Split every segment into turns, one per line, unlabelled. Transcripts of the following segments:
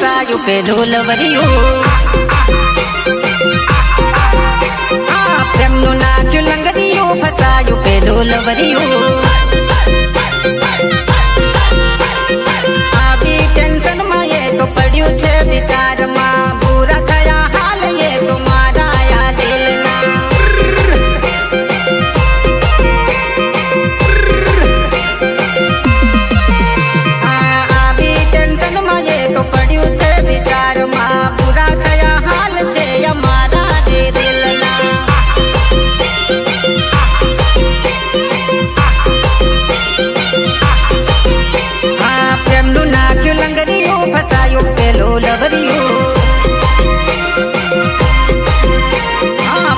ફસાયું પેલું લવરિયું પ્રેમનું નાખ્યું લંગરિયું ફસાયું પેલું લવરિયું આવી ટેન્શનમાં એ તો પડ્યું છે વિચારમાં પૂરા થયા હાલ એ તો મારા યા દિલના આવી ટેન્શનમાં એ તો પડ્યું છે વિચારમાં પૂરા થયા હાલ છે અમારા જે દિલના પ્રેમનું નાખ્યું લંગરિયું ફસાયું પેલું લવરિયું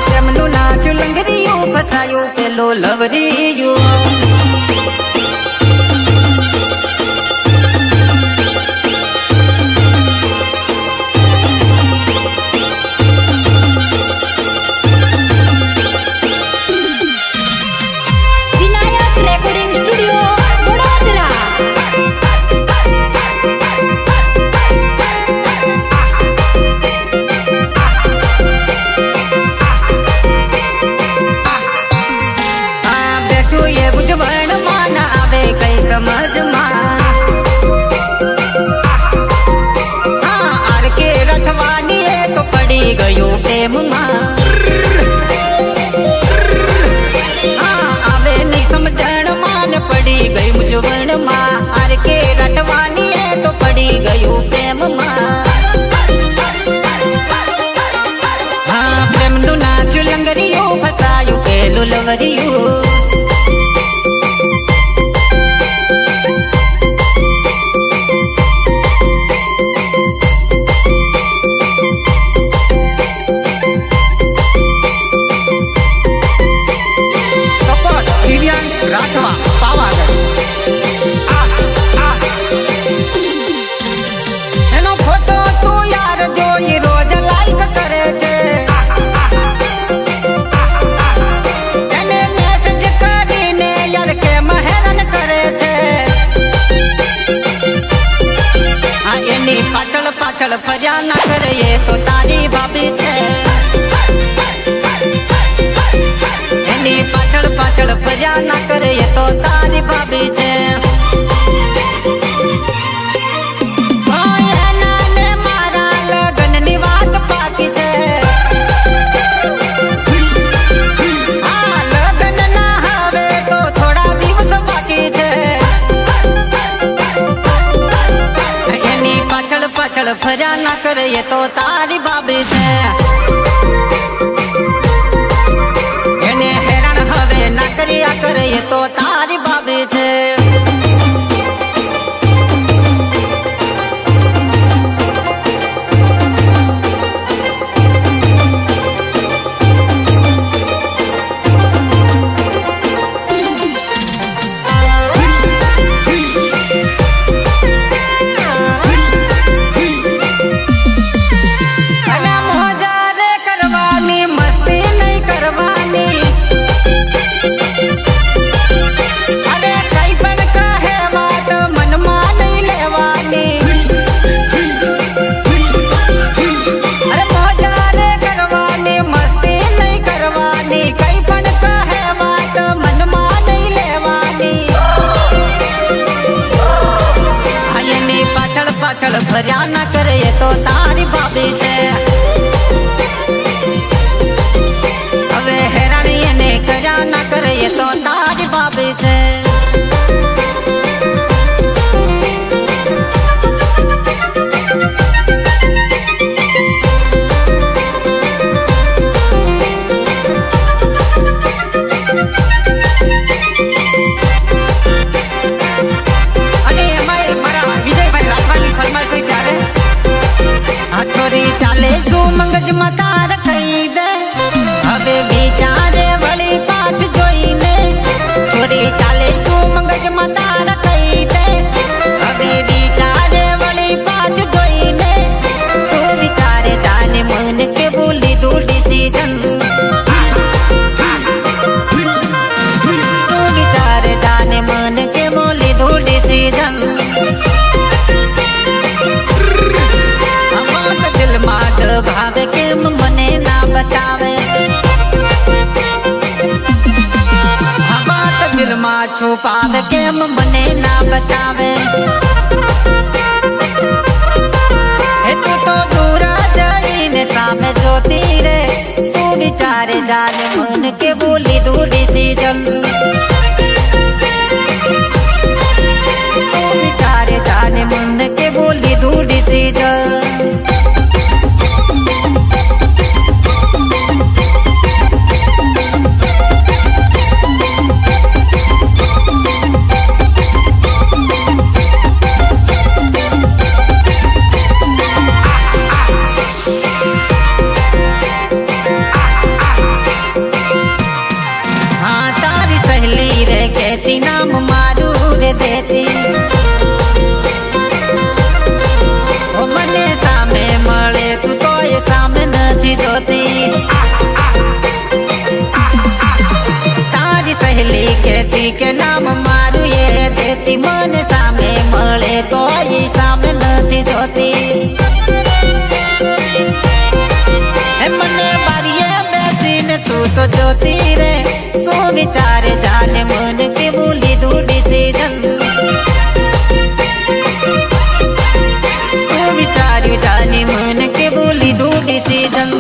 પ્રેમનું નાખ્યું લંગરિયું ફસાયું પેલું લવરિયું ગયું પ્રેમમાં આવે નહીં સમજણમાં ને પડી ગઈ મૂંઝવણમાં આર કે રટવાની એ તો પડી ગયું પ્રેમમાં પ્રેમનું નાખ્યું લંગરિયું ફસાયું પેલું લવરિયું એનો ફોટો તું યાર જોઈ રોજ લાઈક કરે છે એને મેસેજ કરીને યાર કેમ હેરાન કરે છે એની પાછળ પાછળ ફર્યા ના કરે એ તો તારી ભાભી છે એની પાછળ પાછળ ફર્યા ના કરે એ તો તારી ભાભી છે ફર્યા ના કરે એ તો તારી ભાભી છે એને હેરાન હવે ના કર્યા કરે એ તો તારી ભાભી છે છુપાવે કેમ મને ના બતાવે હે તું તો દૂર જઈને સામે જોતી રે શું વિચારે જાને મન કે બોલી દૂર ડિસિઝન શું વિચારે જાને મન કે બોલી દૂર ડિસિઝન कहती नाम मारू रे देती ओ मने सामे मळे तू तो ये सामे नथी जोती तारी सहेली कहती के नाम मारू ये देती मने सामे मळे तो ये सामे नथी जोती हे मने बारीए बेसीने तू तो जोती रे सो विचारे जाने मन के बोली दू डिसिजन सो विचारे जाने मन के बोली दू डिसिजन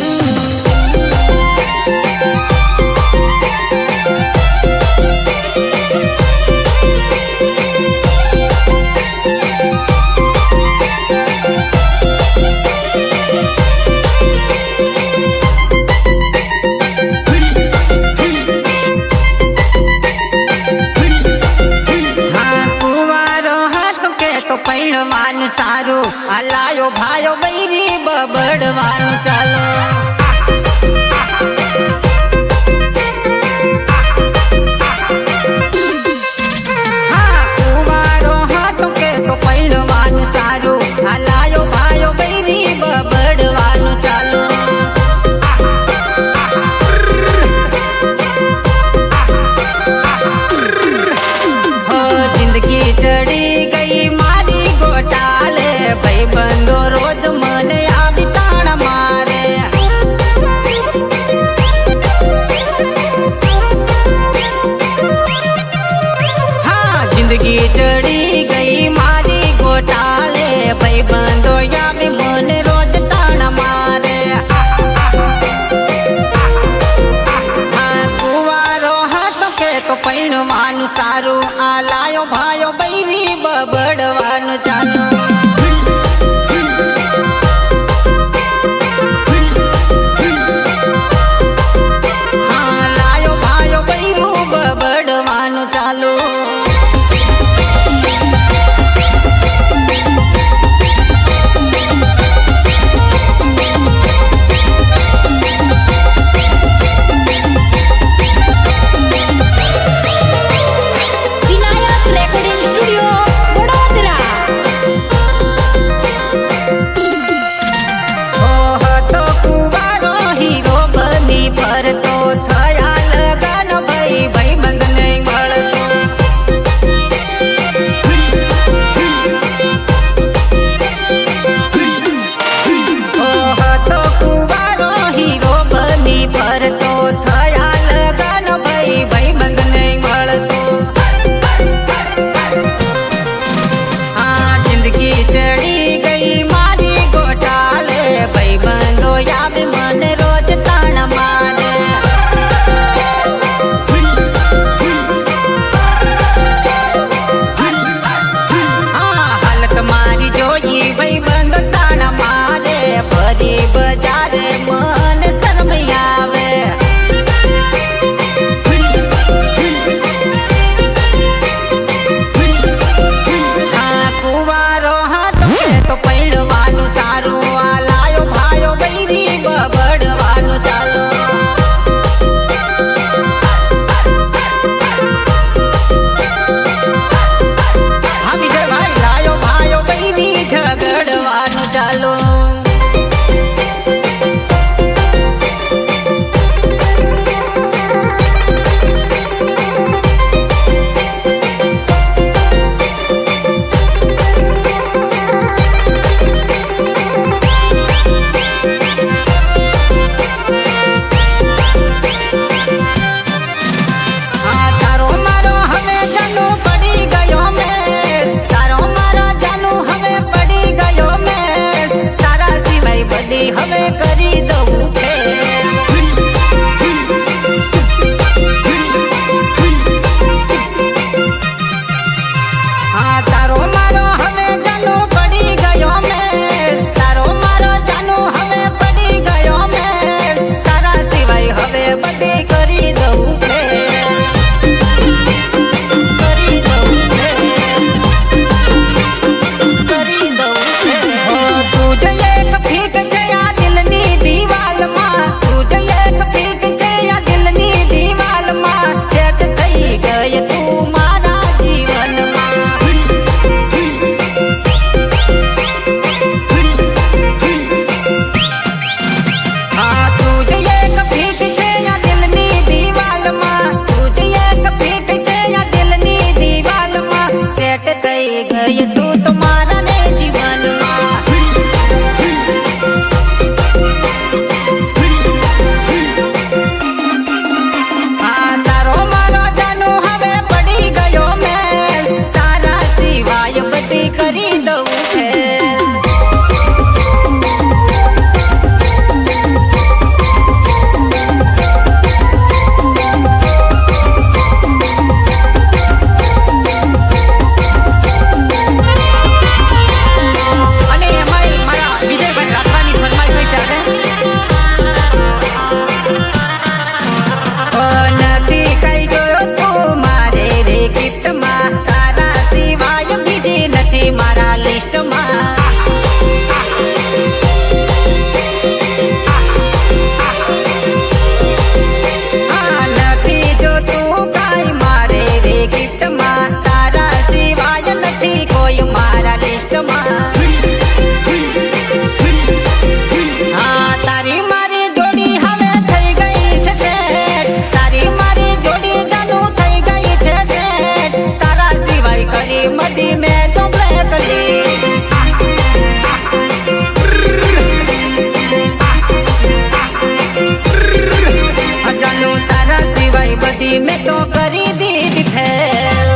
પછી મેં તો કરી દીધી ફેલ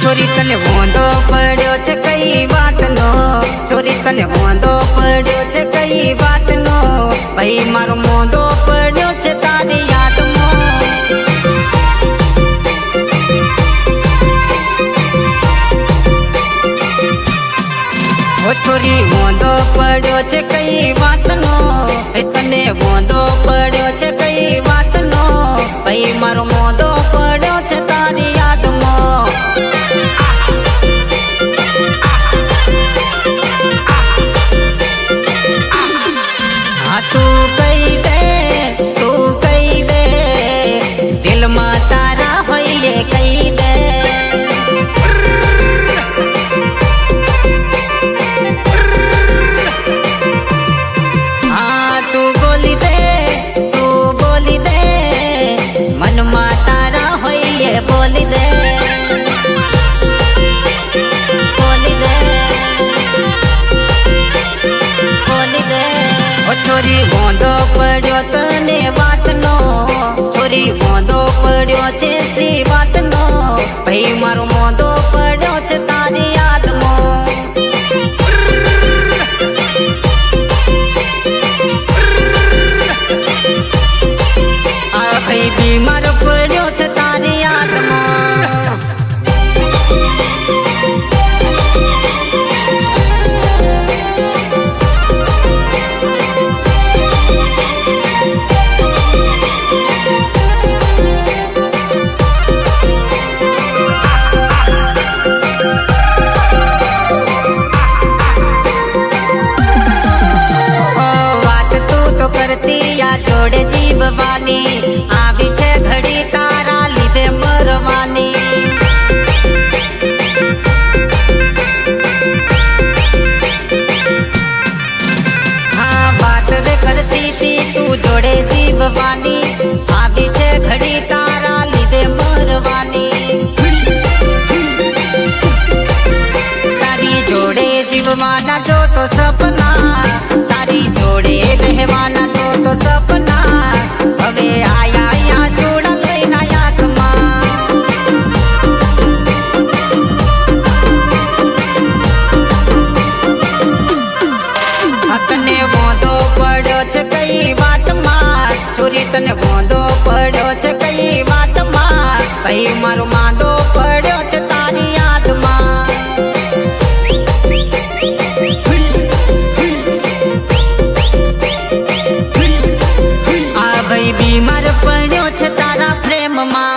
छोरी तने वोंदो पड्यो छे कई बात नो छोरी तने वोंदो पड्यो छे कई बात नो भाई मारो मोंदो पड्यो छे तारी याद मो ओ छोरी वोंदो पड्यो छे कई बात नो तने वोंदो पड्यो छे कई बात नो भाई मारो मोंदो पड्यो छे तारी याद मो तू कही दे दिल में तारा होइए कही दे हाँ तू बोली दे मन में तारा होइए बोली दे छोरी वोंदो पड्यो तने बात नो छोरी वोंदो पड्यो छे सी बात नो भाई मारो मोंदो पड्यो छे तारी याद मो आ भाई बीमार पड्यो छे तारी याद मो जोड़े जीववानी आवी छे घड़ी तारा लीधे मरवानी हाँ बात रे करती थी तू जोड़े जीववानी आवी छे घड़ी तारा लीधे मरवानी तारी जोड़े जीववाना जो तो सपना तारी जोड़े रहवाना तो सपना हवे आया या सुड़ल ना याद तने वोंदो पड्यो छे कई बात मां छोरी तने वोंदो पड्यो छे कई बात मां भाई मारो मांदो पड्यो छे तारी याद मां बीमार पड्यो छे तारा प्रेम मां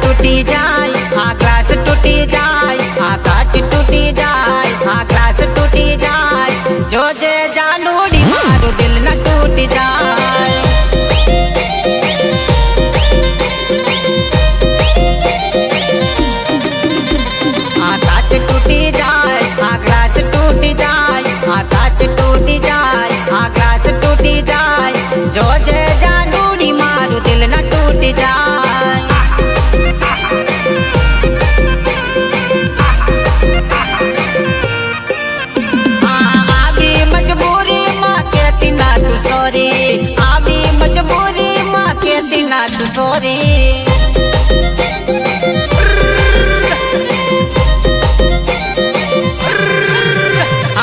टूटी जाए आकाश टूटी जाए आकाश टूटी जाए आकाश टूटी जाए जो जे जानूड़ी मारो दिल न टूट जाए आकाश टूटी जाए आकाश टूटी जाए आकाश टूटी जाए आकाश टूटी जाए जो जे जानूड़ी मारो दिल न टूट जाए आवी मजबूरी माँ के दिना तू सोरी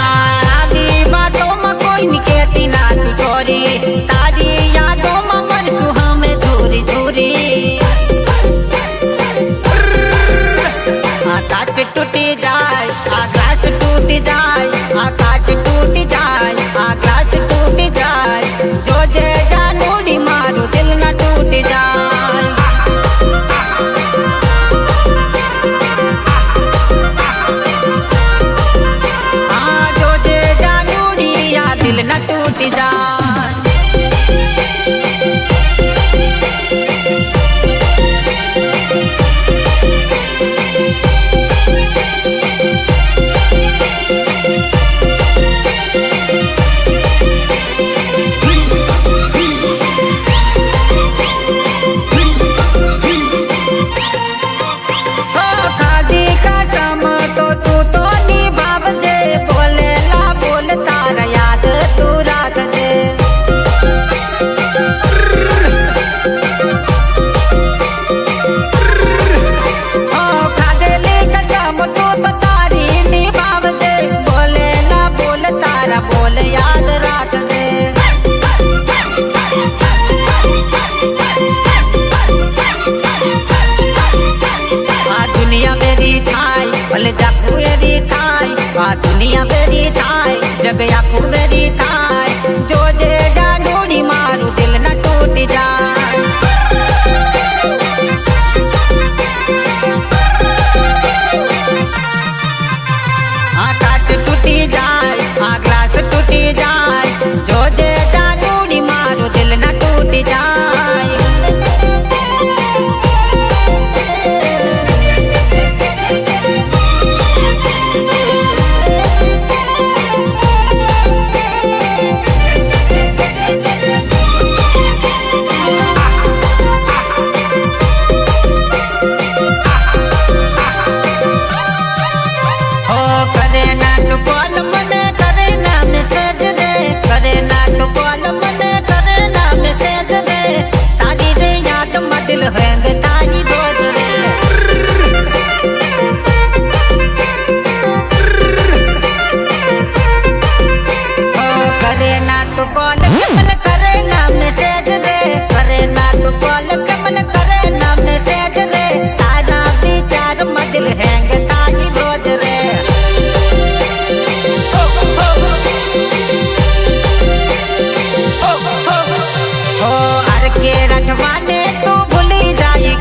आवी बातों में कोई नहीं कहती ना तू सोरी तारी यादों में मरसू हमें दूरी दूरी आकाश टूटी जाए आकाश टूट जाए आकाश टूट जाए आकाश टूट जाए जो जे जानूड़ी मारो दिल न टूट जाए जग आखू वेरी थाय जो जे जाडूड़ी मारू दिल न टूट जाए आ कांच टूटी जाए आ ग्लास टूटी जाए जो जे जाडूड़ी मारू दिल न टूट जाए रखवाने तू भूली जाई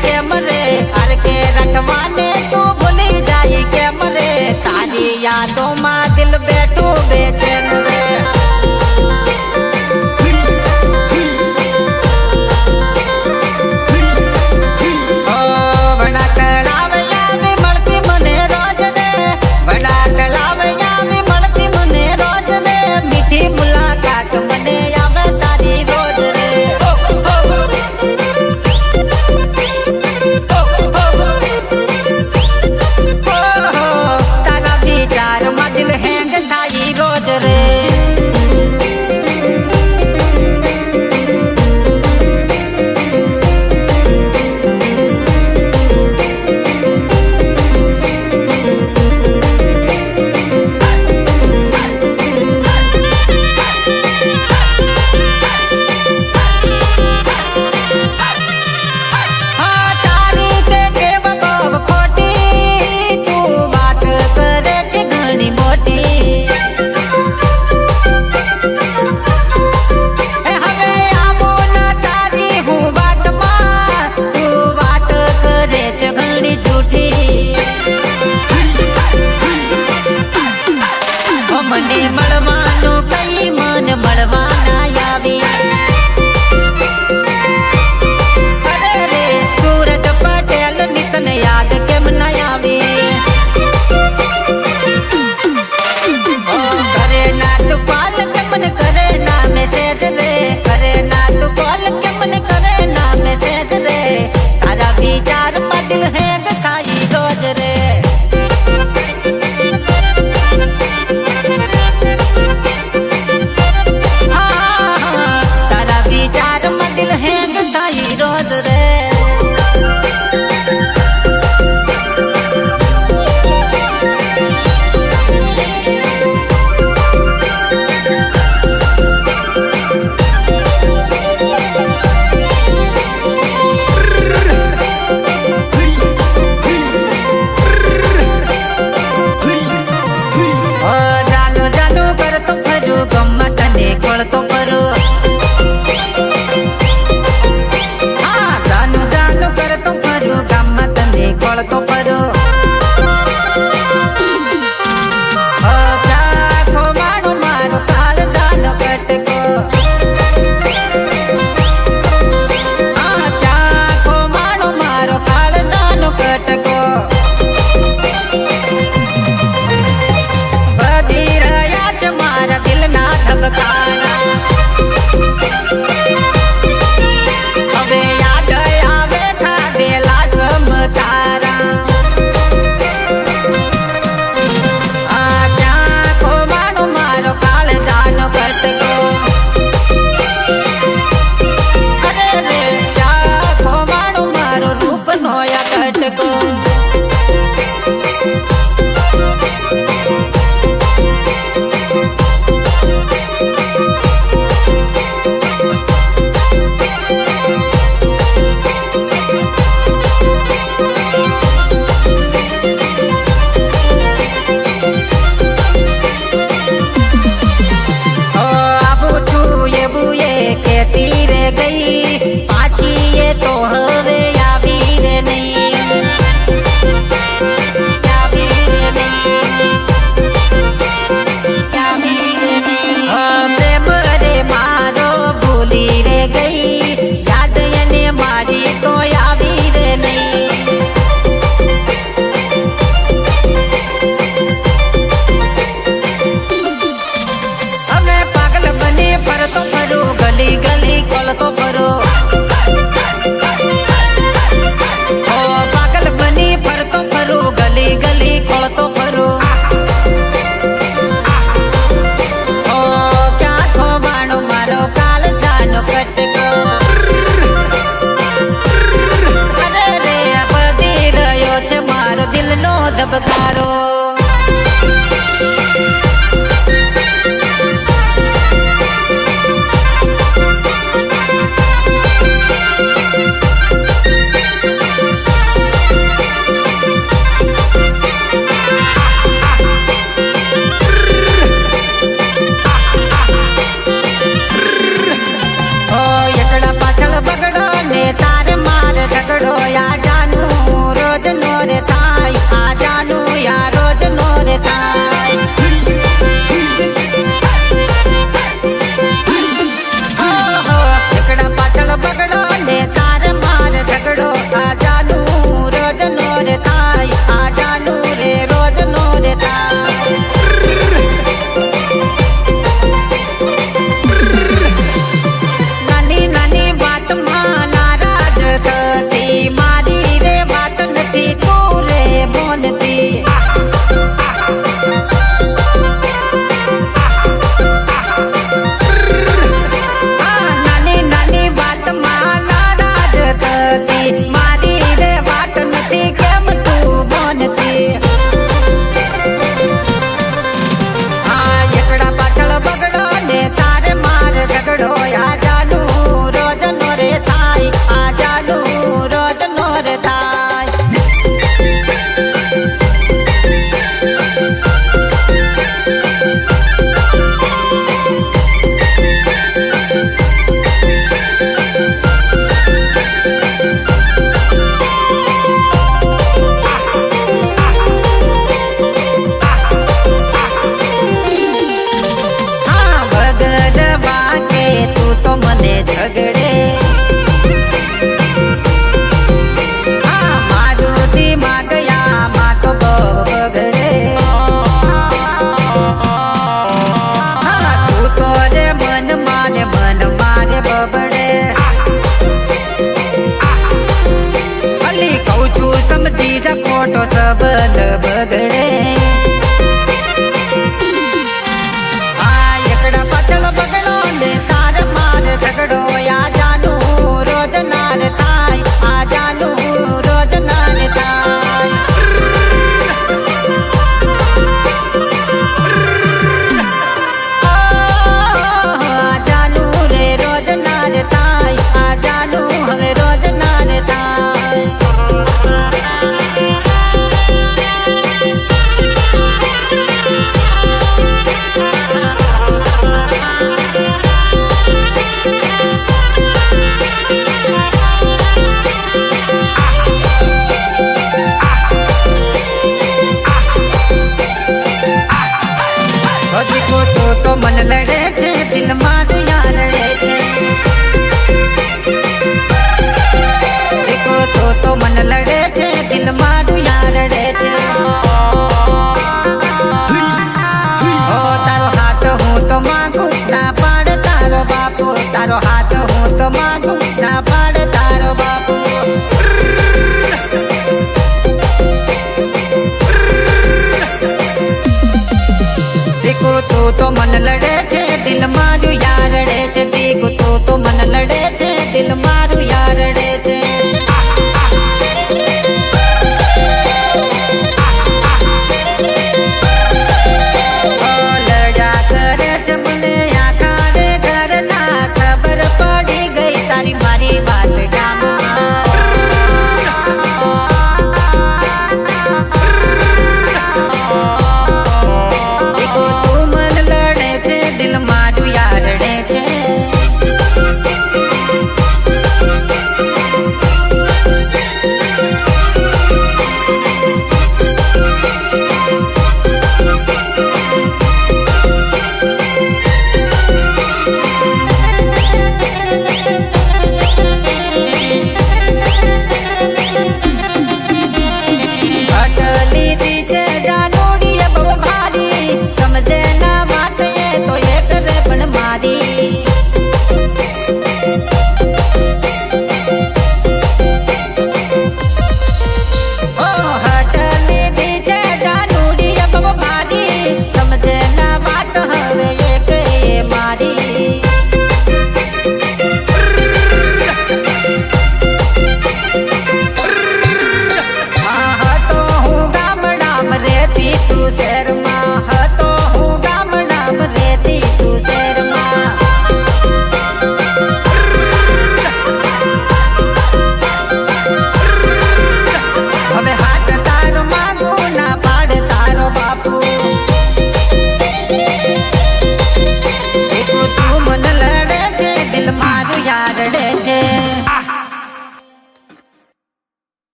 समझी जा खोटो सबद बगड़े आ एकड़ा पाछळ बगड़ो ने तार मार झगड़ो या जानू रोज नार थाय आ जानू रोज नार थाय आ जानू रे रोज नार थाय आ जानू हवे रोज नार थाय देखो तो मन लड़े छे दिल मारू यार लड़े छे देखो तो मन लड़े छे दिल मारू यार लड़े छे ओ तारो हाथ हूँ तो मांगू ना पाड़ तारो बापू तारो हाथ हूँ तो मांगू ना पाड़ तारो बापू देखो तो मन लड़े छे दिल मा